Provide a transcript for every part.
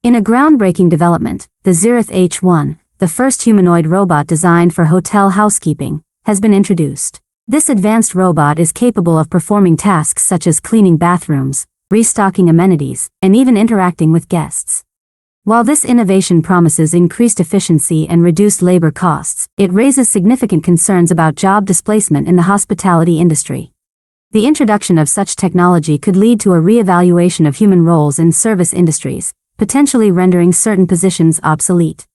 In a groundbreaking development, the Zenith H1, the first humanoid robot designed for hotel housekeeping, has been introduced. This advanced robot is capable of performing tasks such as cleaning bathrooms, restocking amenities, and even interacting with guests. While this innovation promises increased efficiency and reduced labor costs, it raises significant concerns about job displacement in the hospitality industry. The introduction of such technology could lead to a re-evaluation of human roles in service industries, potentially rendering certain positions obsolete.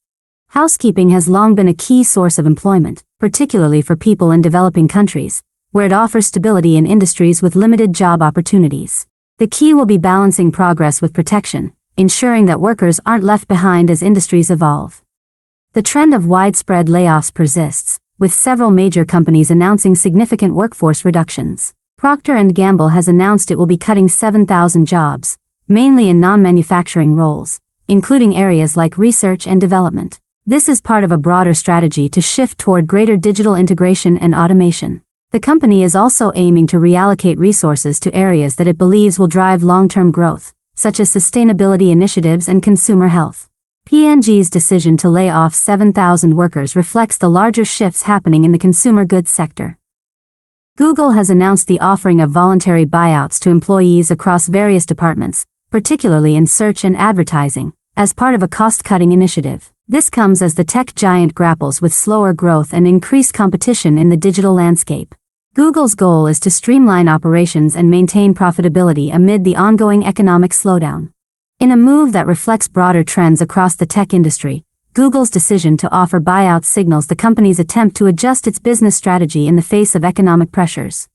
Housekeeping has long been a key source of employment, particularly for people in developing countries, where it offers stability in industries with limited job opportunities. The key will be balancing progress with protection, ensuring that workers aren't left behind as industries evolve. The trend of widespread layoffs persists, with several major companies announcing significant workforce reductions. Procter & Gamble has announced it will be cutting 7,000 jobs, mainly in non-manufacturing roles, including areas like research and development. This is part of a broader strategy to shift toward greater digital integration and automation. The company is also aiming to reallocate resources to areas that it believes will drive long-term growth, such as sustainability initiatives and consumer health. P&G's decision to lay off 7,000 workers reflects the larger shifts happening in the consumer goods sector. Google has announced the offering of voluntary buyouts to employees across various departments, particularly in search and advertising, as part of a cost-cutting initiative. This comes as the tech giant grapples with slower growth and increased competition in the digital landscape. Google's goal is to streamline operations and maintain profitability amid the ongoing economic slowdown. In a move that reflects broader trends across the tech industry, Google's decision to offer buyouts signals the company's attempt to adjust its business strategy in the face of economic pressures.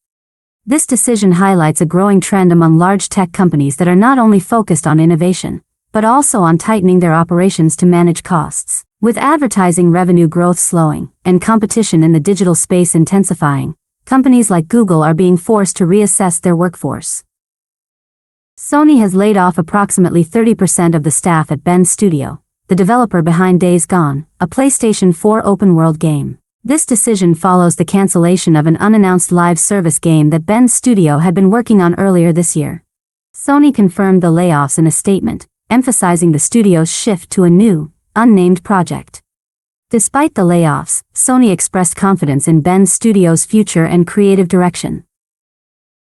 This decision highlights a growing trend among large tech companies that are not only focused on innovation, but also on tightening their operations to manage costs. With advertising revenue growth slowing and competition in the digital space intensifying, companies like Google are being forced to reassess their workforce. Sony has laid off approximately 30% of the staff at Bend Studio, the developer behind Days Gone, a PlayStation 4 open-world game. This decision follows the cancellation of an unannounced live service game that Bend Studio had been working on earlier this year. Sony confirmed the layoffs in a statement, emphasizing the studio's shift to a new, unnamed project. Despite the layoffs, Sony expressed confidence in Bend Studio's future and creative direction.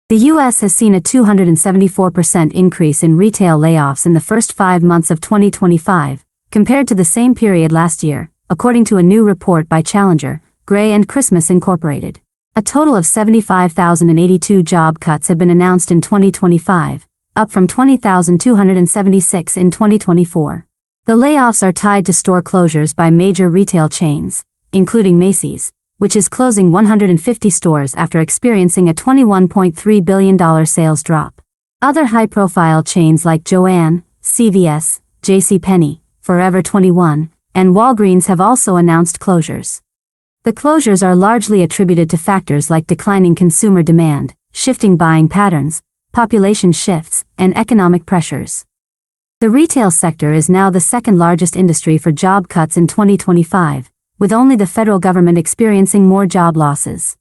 The U.S. has seen a 274% increase in retail layoffs in the first 5 months of 2025, compared to the same period last year, according to a new report by Challenger, Gray and Christmas Incorporated. A total of 75,082 job cuts have been announced in 2025, up from 20,276 in 2024. The layoffs are tied to store closures by major retail chains, including Macy's, which is closing 150 stores after experiencing a $21.3 billion sales drop. Other high-profile chains like Joann, CVS, JCPenney, Forever 21, and Walgreens have also announced closures. The closures are largely attributed to factors like declining consumer demand, shifting buying patterns, population shifts, and economic pressures. The retail sector is now the second largest industry for job cuts in 2025, with only the federal government experiencing more job losses.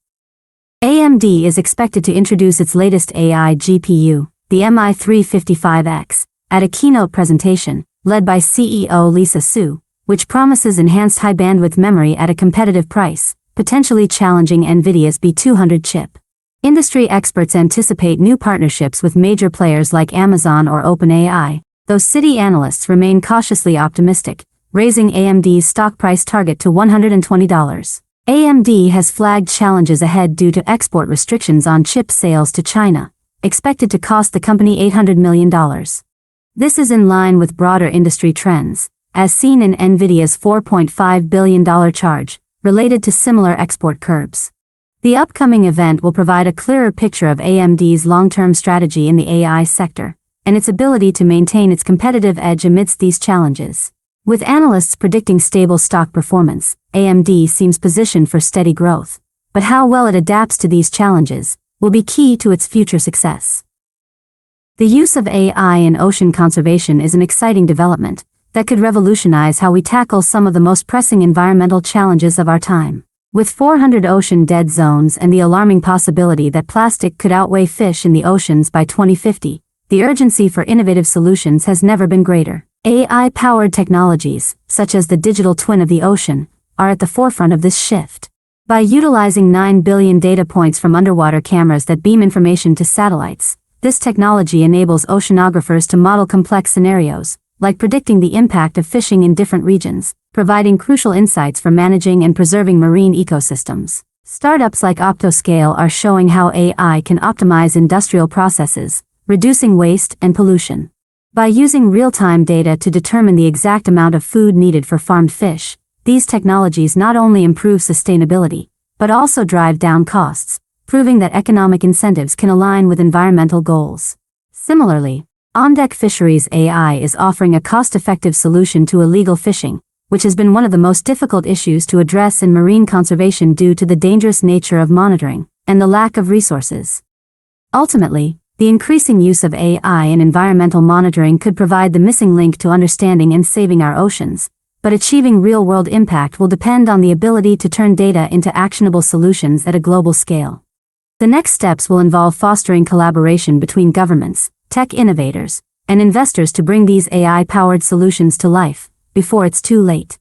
AMD is expected to introduce its latest AI GPU, the MI355X, at a keynote presentation, led by CEO Lisa Su, which promises enhanced high-bandwidth memory at a competitive price, potentially challenging NVIDIA's B200 chip. Industry experts anticipate new partnerships with major players like Amazon or OpenAI, though Citi analysts remain cautiously optimistic, raising AMD's stock price target to $120. AMD has flagged challenges ahead due to export restrictions on chip sales to China, expected to cost the company $800 million. This is in line with broader industry trends, as seen in NVIDIA's $4.5 billion charge, related to similar export curbs. The upcoming event will provide a clearer picture of AMD's long-term strategy in the AI sector, and its ability to maintain its competitive edge amidst these challenges. With analysts predicting stable stock performance, AMD seems positioned for steady growth, but how well it adapts to these challenges will be key to its future success. The use of AI in ocean conservation is an exciting development that could revolutionize how we tackle some of the most pressing environmental challenges of our time. With 400 ocean dead zones and the alarming possibility that plastic could outweigh fish in the oceans by 2050, the urgency for innovative solutions has never been greater. AI-powered technologies, such as the digital twin of the ocean, are at the forefront of this shift. By utilizing 9 billion data points from underwater cameras that beam information to satellites, this technology enables oceanographers to model complex scenarios, like predicting the impact of fishing in different regions, providing crucial insights for managing and preserving marine ecosystems. Startups like Optoscale are showing how AI can optimize industrial processes, reducing waste and pollution. By using real-time data to determine the exact amount of food needed for farmed fish, these technologies not only improve sustainability, but also drive down costs, proving that economic incentives can align with environmental goals. Similarly, on-deck fisheries AI is offering a cost-effective solution to illegal fishing, which has been one of the most difficult issues to address in marine conservation due to the dangerous nature of monitoring and the lack of resources. Ultimately, the increasing use of AI in environmental monitoring could provide the missing link to understanding and saving our oceans, but achieving real-world impact will depend on the ability to turn data into actionable solutions at a global scale. The next steps will involve fostering collaboration between governments, tech innovators, and investors to bring these AI-powered solutions to life, before it's too late.